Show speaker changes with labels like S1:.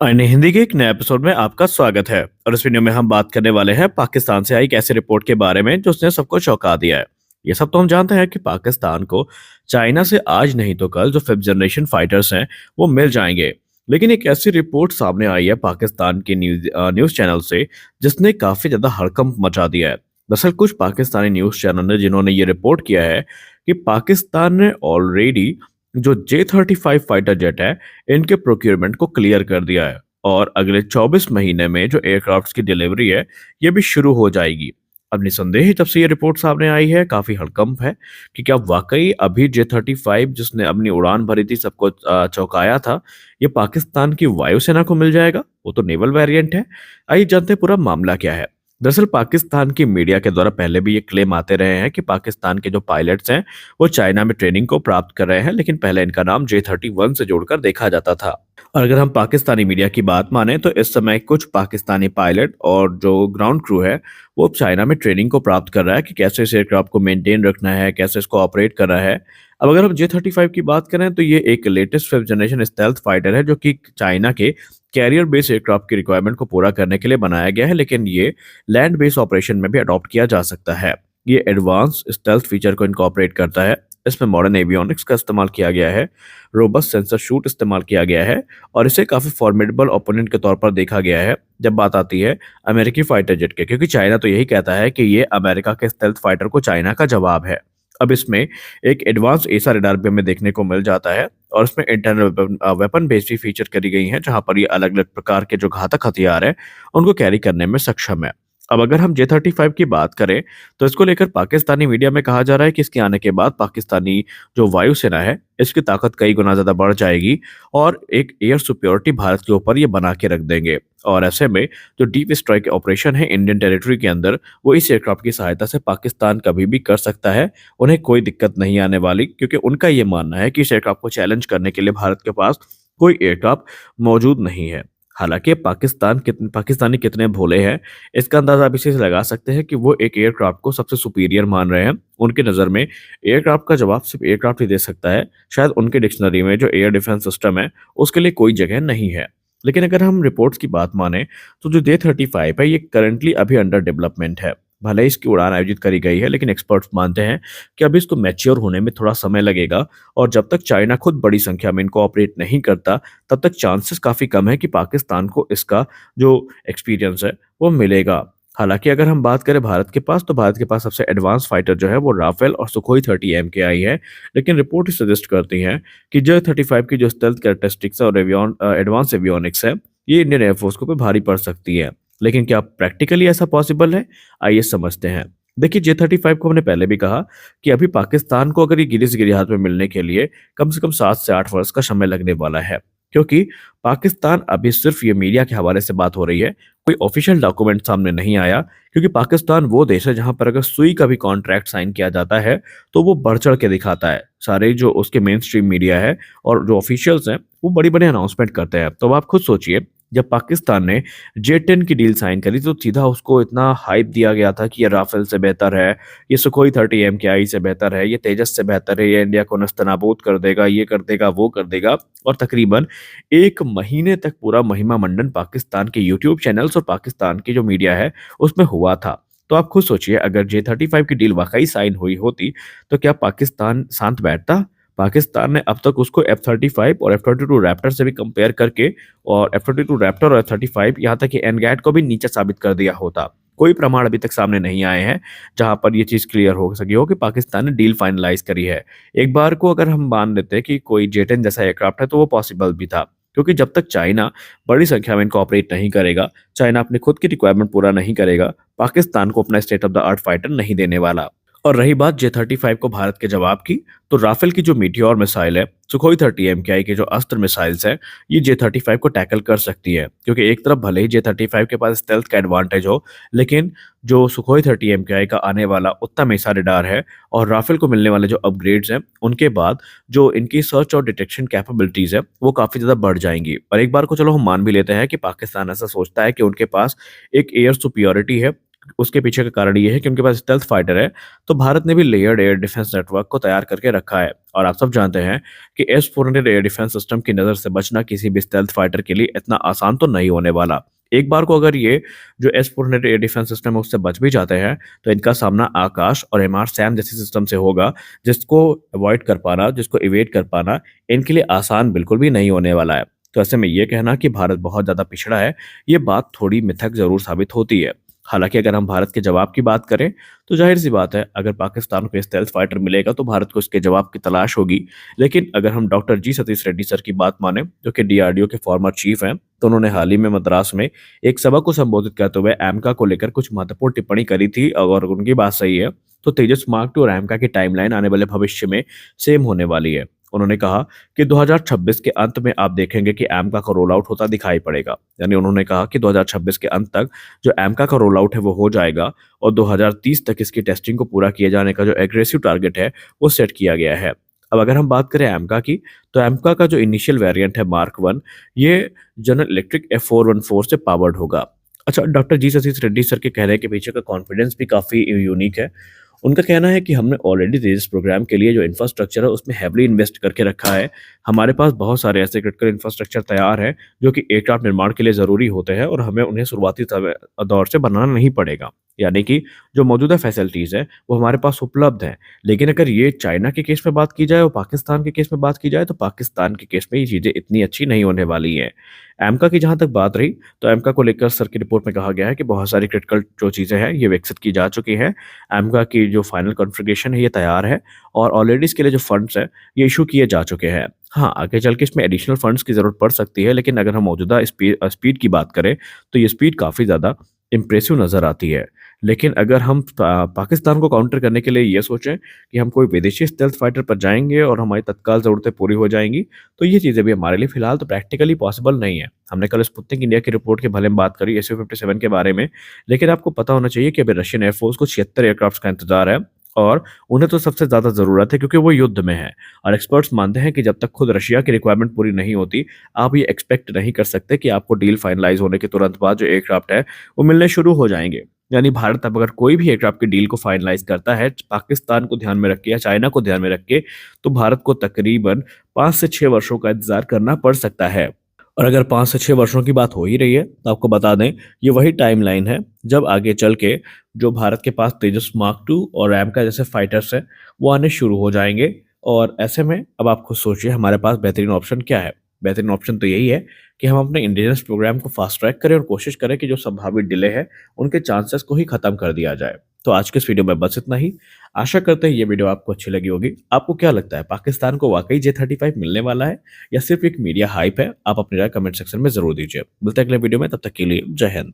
S1: हिंदी के एक नए एपिसोड में आपका स्वागत है। और इस वीडियो में हम बात करने वाले हैं पाकिस्तान से आई एक ऐसी रिपोर्ट के बारे में जो उसने सबको चौंका दिया है। ये सब तो हम जानते हैं कि पाकिस्तान को चाइना से आज नहीं तो कल जो फिफ्थ जनरेशन फाइटर्स हैं वो मिल जाएंगे। लेकिन एक ऐसी रिपोर्ट सामने आई है पाकिस्तान के न्यूज चैनल से जिसने काफी ज्यादा हड़कंप मचा दिया है। दरअसल कुछ पाकिस्तानी न्यूज चैनल ने जिन्होंने ये रिपोर्ट किया है कि पाकिस्तान ने ऑलरेडी जो J-35 फाइटर जेट है इनके प्रोक्योरमेंट को क्लियर कर दिया है और अगले 24 महीने में जो एयरक्राफ्ट्स की डिलीवरी है ये भी शुरू हो जाएगी। अब निसंदेह जब से ये रिपोर्ट सामने आई है काफी हड़कंप है कि क्या वाकई अभी J-35 जिसने अपनी उड़ान भरी थी सबको चौंकाया था ये पाकिस्तान की वायुसेना को मिल जाएगा। वो तो नेवल वेरिएंट है। आइए जानते हैं पूरा मामला क्या है। दरअसल पाकिस्तान की मीडिया के द्वारा पहले भी ये क्लेम आते रहे हैं कि पाकिस्तान के जो पायलट्स हैं वो चाइना में ट्रेनिंग को प्राप्त कर रहे हैं, लेकिन पहले इनका नाम J-31 से जोड़कर देखा जाता था। और अगर हम पाकिस्तानी मीडिया की बात माने तो इस समय कुछ पाकिस्तानी पायलट और जो ग्राउंड क्रू है वो अब चाइना में ट्रेनिंग को प्राप्त कर रहा है कि कैसे इस एयरक्राफ्ट को मेंटेन रखना है, कैसे इसको ऑपरेट करना है। अब अगर हम J-35 की बात करें तो ये एक latest fifth generation stealth fighter है जो कि चाइना के कैरियर बेस एयरक्राफ्ट की रिक्वायरमेंट को पूरा करने के लिए बनाया गया है, लेकिन ये लैंड बेस ऑपरेशन में भी अडॉप्ट किया जा सकता है। ये एडवांस स्टेल्थ फीचर को इनकॉर्पोरेट करता है। इसमें मॉडर्न एवियोनिक्स का इस्तेमाल किया गया है, रोबस्ट सेंसर शूट इस्तेमाल किया गया है और इसे काफी फॉर्मिडेबल ओपोनेंट के तौर पर देखा गया है जब बात आती है अमेरिकी फाइटर जेट के, क्योंकि चाइना तो यही कहता है कि ये अमेरिका के स्टेल्थ फाइटर को चाइना का जवाब है। अब इसमें एक एडवांस एसा रडार भी हमें देखने को मिल जाता है और इसमें इंटरनल वेपन बेस भी फीचर करी गई हैं जहां पर ये अलग अलग प्रकार के जो घातक हथियार है उनको कैरी करने में सक्षम है। अब अगर हम J-35 की बात करें तो इसको लेकर पाकिस्तानी मीडिया में कहा जा रहा है कि इसके आने के बाद पाकिस्तानी जो वायुसेना है इसकी ताकत कई गुना ज्यादा बढ़ जाएगी और एक एयर सुप्योरिटी भारत के ऊपर ये बना के रख देंगे। और ऐसे में जो डीप स्ट्राइक ऑपरेशन है इंडियन टेरिटरी के अंदर वो इस एयरक्राफ्ट की सहायता से पाकिस्तान कभी भी कर सकता है। उन्हें कोई दिक्कत नहीं आने वाली, क्योंकि उनका ये मानना है कि इस एयरक्राफ्ट को चैलेंज करने के लिए भारत के पास कोई एयरक्राफ्ट मौजूद नहीं है। हालांकि पाकिस्तानी कितने भोले हैं इसका अंदाजा आप इसी से लगा सकते हैं कि वो एक एयरक्राफ्ट को सबसे सुपीरियर मान रहे हैं। उनकी नज़र में एयरक्राफ्ट का जवाब सिर्फ एयरक्राफ्ट ही दे सकता है। शायद उनके डिक्शनरी में जो एयर डिफेंस सिस्टम है उसके लिए कोई जगह नहीं है। लेकिन अगर हम रिपोर्ट्स की बात माने तो जो J-35 है ये करंटली अभी अंडर डेवलपमेंट है। भले ही इसकी उड़ान आयोजित करी गई है, लेकिन एक्सपर्ट्स मानते हैं कि अभी इसको मैच्योर होने में थोड़ा समय लगेगा और जब तक चाइना खुद बड़ी संख्या में इनको ऑपरेट नहीं करता तब तक चांसेस काफ़ी कम है कि पाकिस्तान को इसका जो एक्सपीरियंस है वो मिलेगा। हालांकि अगर हम बात करें भारत के पास तो भारत के पास सबसे एडवांस फाइटर जो है वो राफेल और सुखोई 30 MKI है। लेकिन रिपोर्ट सजेस्ट करती हैं कि J-35 की जो स्टेल्थ कैरेक्टरिस्टिक्स और एडवांस एवियोनिक्स है ये इंडियन एयरफोर्स को पे भारी पड़ सकती है। लेकिन क्या प्रैक्टिकली ऐसा पॉसिबल है? आइए समझते हैं। देखिए J-35 को हमने पहले भी कहा कि अभी पाकिस्तान को अगर ये गिरी से गिरी हाथ में मिलने के लिए कम से कम 7 से 8 वर्ष का समय लगने वाला है, क्योंकि पाकिस्तान अभी सिर्फ ये मीडिया के हवाले से बात हो रही है, कोई ऑफिशियल डॉक्यूमेंट सामने नहीं आया। क्योंकि पाकिस्तान वो देश है जहां पर अगर सुई का भी कॉन्ट्रैक्ट साइन किया जाता है तो वो बढ़ चढ़ के दिखाता है। सारे जो उसके मेन स्ट्रीम मीडिया है और जो ऑफिशियल्स हैं वो बड़ी बड़ी अनाउंसमेंट करते हैं। तो अब आप खुद सोचिए, जब पाकिस्तान ने J-10 की डील साइन करी तो सीधा उसको इतना हाइप दिया गया था कि ये राफेल से बेहतर है, ये सुखोई 30 MKI से बेहतर है, ये तेजस से बेहतर है, ये इंडिया को नस्तनाबूद कर देगा, ये कर देगा, वो कर देगा। और तकरीबन 1 महीने तक पूरा महिमा मंडन पाकिस्तान के यूट्यूब चैनल्स और पाकिस्तान की जो मीडिया है उसमें हुआ था। तो आप खुद सोचिए, अगर J-35 की डील वाकई साइन हुई होती तो क्या पाकिस्तान शांत बैठता? पाकिस्तान ने अब तक उसको F-35 और F-22 रैप्टर से भी कंपेयर करके और F-22 रैप्टर और F-35 यहाँ तक कि एनगैट को भी नीचे साबित कर दिया होता। कोई प्रमाण अभी तक सामने नहीं आए हैं जहां पर ये चीज क्लियर हो सकी हो कि पाकिस्तान ने डील फाइनलाइज करी है। एक बार को अगर हम मान लेते हैं कि कोई J-10 जैसा एयरक्राफ्ट है तो वो पॉसिबल भी था, क्योंकि जब तक चाइना बड़ी संख्या में इनको ऑपरेट नहीं करेगा, चाइना अपनी खुद की रिक्वायरमेंट पूरा नहीं करेगा, पाकिस्तान को अपना state of the art fighter नहीं देने वाला। और रही बात J-35 को भारत के जवाब की, तो राफेल की जो मीटियोर मिसाइल है, सुखोई 30 MKI के जो अस्त्र मिसाइल्स हैं, ये J-35 को टैकल कर सकती है। क्योंकि एक तरफ भले ही J-35 के पास स्टेल्थ का एडवांटेज हो, लेकिन जो सुखोई 30 MKI का आने वाला उत्तम ऐसा रडार है और राफेल को मिलने वाले जो अपग्रेड्स हैं उनके बाद जो इनकी सर्च और डिटेक्शन कैपेबिलिटीज है वो काफी ज्यादा बढ़ जाएंगी। और एक बार को चलो हम मान भी लेते हैं कि पाकिस्तान ऐसा सोचता है कि उनके पास एक एयर सुपियोरिटी है, उसके पीछे का कारण ये है कि उनके पास स्टेल्थ फाइटर है, तो भारत ने भी लेयर्ड एयर डिफेंस नेटवर्क को तैयार करके रखा है। और आप सब जानते हैं कि S-400 एयर डिफेंस सिस्टम की नज़र से बचना किसी भी स्टेल्थ फाइटर के लिए इतना आसान तो नहीं होने वाला। एक बार को अगर ये जो S-400 एयर डिफेंस सिस्टम है उससे बच भी जाते हैं, तो इनका सामना आकाश और MR-SAM जैसे सिस्टम से होगा, जिसको अवॉइड कर पाना, जिसको इवेट कर पाना, इनके लिए आसान बिल्कुल भी नहीं होने वाला है। तो ऐसे में ये कहना कि भारत बहुत ज़्यादा पिछड़ा है, ये बात थोड़ी मिथक ज़रूर साबित होती है। हालाँकि अगर हम भारत के जवाब की बात करें, तो ज़ाहिर-सी बात है, अगर पाकिस्तान को स्टेल्थ फाइटर मिलेगा, तो भारत को इसके जवाब की तलाश होगी। लेकिन अगर हम डॉक्टर जी सतीश रेड्डी सर की बात मानें, जो कि DRDO के फॉर्मर चीफ हैं, तो उन्होंने हाल ही में मद्रास में एक सभा को संबोधित करते हुए एमका को लेकर कुछ महत्वपूर्ण टिप्पणी करी थी और उनकी बात सही है, तो तेजस मार्क 2 और एमका की टाइमलाइन आने वाले भविष्य में सेम होने वाली है। उन्होंने कहा कि 2026 के अंत में आप देखेंगे कि एमका का रोल आउट होता दिखाई पड़ेगा। यानी उन्होंने कहा कि 2026 के अंत तक जो एमका का रोल आउट है वो हो जाएगा और 2030 तक इसकी टेस्टिंग को पूरा किए जाने का जो एग्रेसिव टारगेट है वो सेट किया गया है। अब अगर हम बात करें एमका की, तो एमका का जो इनिशियल वेरिएंट है मार्क 1, ये जनरल इलेक्ट्रिक F414 से पावर्ड होगा। अच्छा, डॉक्टर जी सतीश रेड्डी सर के कहने के पीछे का कॉन्फिडेंस भी काफ़ी यूनिक है। उनका कहना है कि हमने ऑलरेडी तेजस प्रोग्राम के लिए जो इंफ्रास्ट्रक्चर है उसमें हेवली इन्वेस्ट करके रखा है। हमारे पास बहुत सारे ऐसे क्रिटिकल इंफ्रास्ट्रक्चर तैयार हैं जो कि एयरक्राफ्ट निर्माण के लिए ज़रूरी होते हैं और हमें उन्हें शुरुआती दौर से बनाना नहीं पड़ेगा। यानी कि जो मौजूदा फैसिलिटीज़ हैं वो हमारे पास उपलब्ध हैं। लेकिन अगर ये चाइना के केस में बात की जाए और पाकिस्तान के केस में बात की जाए, तो पाकिस्तान के केस में ये चीज़ें इतनी अच्छी नहीं होने वाली हैं। एमका की जहाँ तक बात रही, तो एमका को लेकर सर की रिपोर्ट में कहा गया है कि बहुत सारी क्रिटिकल जो चीज़ें हैं ये विकसित की जा चुकी हैं। एमका की जो फाइनल कॉन्फ़िगरेशन है ये तैयार है और ऑलरेडी इसके लिए जो फंड्स हैं ये इश्यू किए जा चुके हैं। हाँ, आगे चल के इसमें एडिशनल फंड्स की ज़रूरत पड़ सकती है, लेकिन अगर हम मौजूदा स्पीड की बात करें, तो ये स्पीड काफ़ी ज़्यादा इम्प्रेसिव नज़र आती है। लेकिन अगर हम पाकिस्तान को काउंटर करने के लिए ये सोचें कि हम कोई विदेशी स्टेल्थ फाइटर पर जाएँगे और हमारी तत्काल ज़रूरतें पूरी हो जाएँगी, तो ये चीज़ें भी हमारे लिए फ़िलहाल तो प्रैक्टिकली पॉसिबल नहीं है। हमने कल स्पुतनिक इंडिया की रिपोर्ट के भले में बात करी SU-57 के बारे में, लेकिन आपको पता होना चाहिए कि अभी रशियन एयरफोर्स को 76 एयरक्राफ्ट्स का इंतज़ार है और उन्हें तो सबसे ज़्यादा ज़रूरत है क्योंकि वो युद्ध में है। और एक्सपर्ट्स मानते हैं कि जब तक खुद रशिया की रिक्वायरमेंट पूरी नहीं होती, आप ये एक्सपेक्ट नहीं कर सकते कि आपको डील फाइनलाइज़ होने के तुरंत बाद जो एयरक्राफ्ट है, वो मिलने शुरू हो जाएँगे। यानी भारत अब अगर कोई भी एयरक्राफ्ट की डील को फाइनलाइज़ करता है, पाकिस्तान को ध्यान में रख के या चाइना को ध्यान में रख के, तो भारत को तकरीबन 5 से 6 वर्षों का इंतज़ार करना पड़ सकता है। और अगर 5 से 6 वर्षों की बात हो ही रही है, तो आपको बता दें, ये वही टाइमलाइन है, जब आगे चल के जो भारत के पास तेजस मार्क 2 और रैम जैसे फाइटर्स हैं, वो आने शुरू हो जाएँगे। और ऐसे में अब आप खुद सोचिए हमारे पास बेहतरीन ऑप्शन क्या है? बेहतरीन ऑप्शन तो यही है कि हम अपने इंडिजिनस प्रोग्राम को फास्ट ट्रैक करें और कोशिश करें कि जो संभावित डिले है, उनके चांसेस को ही खत्म कर दिया जाए। तो आज के इस वीडियो में बस इतना ही। आशा करते हैं ये वीडियो आपको अच्छी लगी होगी। आपको क्या लगता है, पाकिस्तान को वाक़ई J-35 मिलने वाला है या सिर्फ़ एक मीडिया हाइप है? आप अपनी राय कमेंट सेक्शन में ज़रूर दीजिए। मिलते हैं अगले वीडियो में, तब तक के लिए जय हिंद।